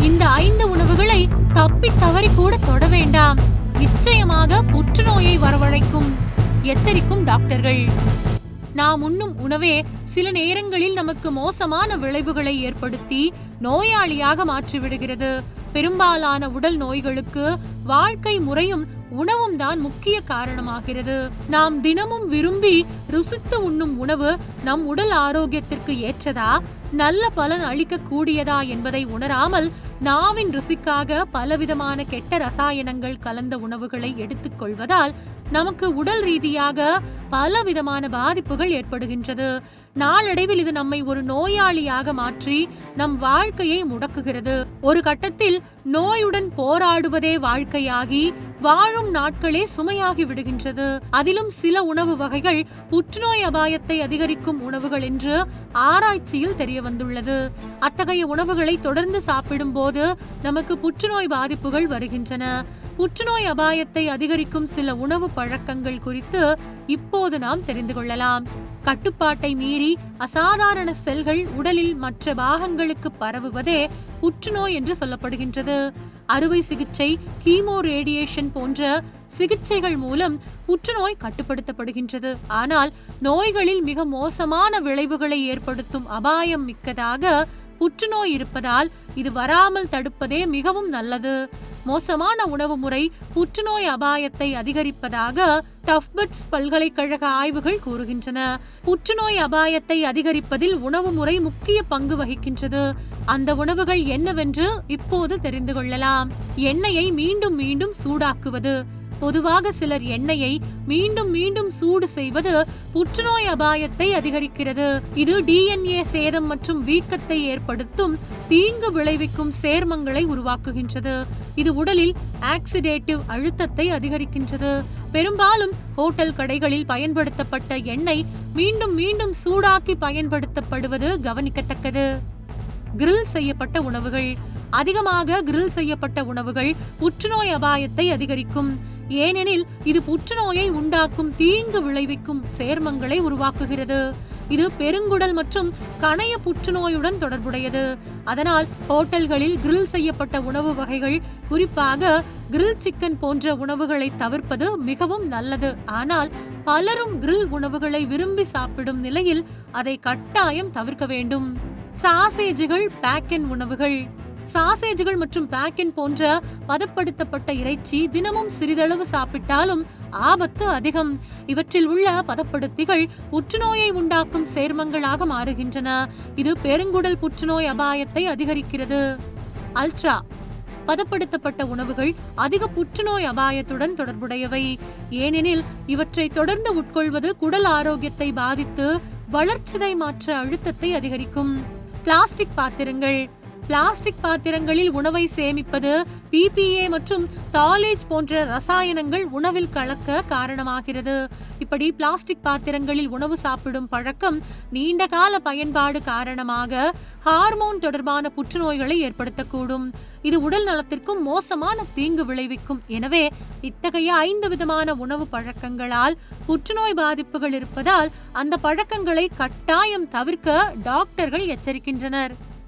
இந்த 5 உணவுகளை தப்பி தவறி கூட தொட வேண்டாம், நிச்சயமாக புற்றுநோயை வரவழைக்கும், எச்சரிக்கும் டாக்டர்கள். நாம் உண்ணும் உணவே சில நேரங்களில் நமக்கு மோசமான விளைவுகளை ஏற்படுத்தி நோயாளியாக மாற்றிவிடுகிறது. பெரும்பாலான உடல் நோய்களுக்கு வாழ்க்கை முறையும் உணவும் தான் முக்கிய காரணமாகிறது. நாம் தினமும் விரும்பி ருசித்து உண்ணும் உணவு நம் உடல் ஆரோக்கியத்திற்கு ஏற்றதா, நல்ல பலன் அளிக்க கூடியதா என்பதை உணராமல் நாவின் ருசிக்காக பலவிதமான கெட்ட ரசாயனங்கள் கலந்த உணவுகளை எடுத்துக் கொள்வதால் நமக்கு உடல் ரீதியாக பலவிதமான பாதிப்புகள் ஏற்படுகின்றது. நாளடைவில் இது நம்மை ஒரு நோயாளியாக மாற்றி நம் வாழ்க்கையை முடக்குகிறது. ஒரு கட்டத்தில் நோயுடன் போராடுவதே வாழ்க்கையாகி வாழும் நாட்களே சுமையாகி விடுகின்றது. அதிலும் சில உணவு வகைகள் புற்றுநோய் அபாயத்தை அதிகரிக்கும் உணவுகள் என்று ஆராய்ச்சியில் தெரிய வந்துள்ளது. அத்தகைய உணவுகளை தொடர்ந்து சாப்பிடும் போது நமக்கு புற்றுநோய் பாதிப்புகள் வருகின்றன. புற்றுநோய் அபாயத்தை அதிகரிக்கும் சில உணவு பழக்கங்கள் குறித்து இப்போது நாம் தெரிந்து கொள்ளலாம். கட்டுப்பாட்டை மீறி அசாதாரண செல்கள் உடலில் மற்ற பாகங்களுக்கு பரவுவதே புற்றுநோய் என்று சொல்லப்படுகின்றது. அறுவை சிகிச்சை, கீமோ ரேடியேஷன் போன்ற சிகிச்சைகள் மூலம் புற்றுநோய் கட்டுப்படுத்தப்படுகின்றது. ஆனால் நோய்களில் மிக மோசமான விளைவுகளை ஏற்படுத்தும் அபாயம் மிக்கதாக புற்றுநோய் இருப்பதால் இது வராமல் தடுப்பதே மிகவும் நல்லது. மோசமான உணவு முறை புற்றுநோய் அபாயத்தை அதிகரிப்பதாக டஃப்ட்ஸ் பல்கலைக்கழக ஆய்வுகள் கூறுகின்றன. புற்றுநோய் அபாயத்தை அதிகரிப்பதில் உணவு முறை முக்கிய பங்கு வகிக்கின்றது. அந்த உணவுகள் என்னவென்று இப்போது தெரிந்து கொள்ளலாம். எண்ணெயை மீண்டும் மீண்டும் சூடாக்குவது. பொதுவாக சிலர் எண்ணெயை மீண்டும் மீண்டும் சூடு செய்வது புற்றுநோய் அபாயத்தை அதிகரிக்கிறது. இது DNA சேதம் மற்றும் வீக்கத்தை ஏற்படுத்தும் தீங்கு விளைவிக்கும் சேர்மங்களை உருவாக்குகின்றது. இது உடலில் ஆக்சிடேட்டிவ் அழுத்தத்தை அதிகரிக்கின்றது. பெரும்பாலும் ஹோட்டல் கடைகளில் பயன்படுத்தப்பட்ட எண்ணெய் மீண்டும் மீண்டும் சூடாக்கி பயன்படுத்தப்படுவது கவனிக்கத்தக்கது. கிரில் செய்யப்பட்ட உணவுகள். அதிகமாக கிரில் செய்யப்பட்ட உணவுகள் புற்றுநோய் அபாயத்தை அதிகரிக்கும். ஏனெனில் இது புற்றுநோயை உண்டாக்கும் தீங்கு விளைவிக்கும் சேர்மங்களை உருவாக்குகிறது. இது பெருங்குடல் மற்றும் கணைய புற்றுநோயுடன் தொடர்புடையது. அதனால் ஹோட்டல்களில் கிரில் செய்யப்பட்ட உணவு வகைகள், குறிப்பாக கிரில் சிக்கன் போன்ற உணவுகளை தவிர்ப்பது மிகவும் நல்லது. ஆனால் பலரும் கிரில் உணவுகளை விரும்பி சாப்பிடும் நிலையில் அதை கட்டாயம் தவிர்க்க வேண்டும். சாசேஜுகள், பேக்கன் உணவுகள். சாசேஜுகள் மற்றும் பேக்கன் போன்ற பதப்படுத்தப்பட்ட இறைச்சி தினமும் சிறிதளவு சாப்பிட்டாலும் ஆபத்து அதிகம். இவற்றில் உள்ள பதப்படுத்திகள் புற்றுநோயை உண்டாக்கும் சேர்மங்களாக மாறுகின்றன. இது பெருங்குடல் புற்றுநோய் அபாயத்தை அதிகரிக்கிறது. அல்ட்ரா பதப்படுத்தப்பட்ட உணவுகள் அதிக புற்றுநோய் அபாயத்துடன் தொடர்புடையவை. ஏனெனில் இவற்றை தொடர்ந்து உட்கொள்வது குடல் ஆரோக்கியத்தை பாதித்து வளர்ச்சிதை மாற்ற அழுத்தத்தை அதிகரிக்கும். பிளாஸ்டிக் பாத்திரங்கள். பிளாஸ்டிக் பாத்திரங்களில் உணவை சேமிப்பது PPA மற்றும் தாலேஜ் போன்ற ரசாயனங்கள் உணவில் கலக்க காரணமாகிறது. இப்படி பிளாஸ்டிக் பாத்திரங்களில் உணவு சாப்பிடும் பழக்கம் நீண்ட கால பயன்பாடு காரணமாக ஹார்மோன் தொடர்பான புற்றுநோய்களை ஏற்படுத்தக்கூடும். இது உடல் நலத்திற்கும் மோசமான தீங்கு விளைவிக்கும். எனவே இத்தகைய 5 விதமான உணவு பழக்கங்களால் புற்றுநோய் பாதிப்புகள் இருப்பதால் அந்த பழக்கங்களை கட்டாயம் தவிர்க்க டாக்டர்கள் எச்சரிக்கின்றனர்.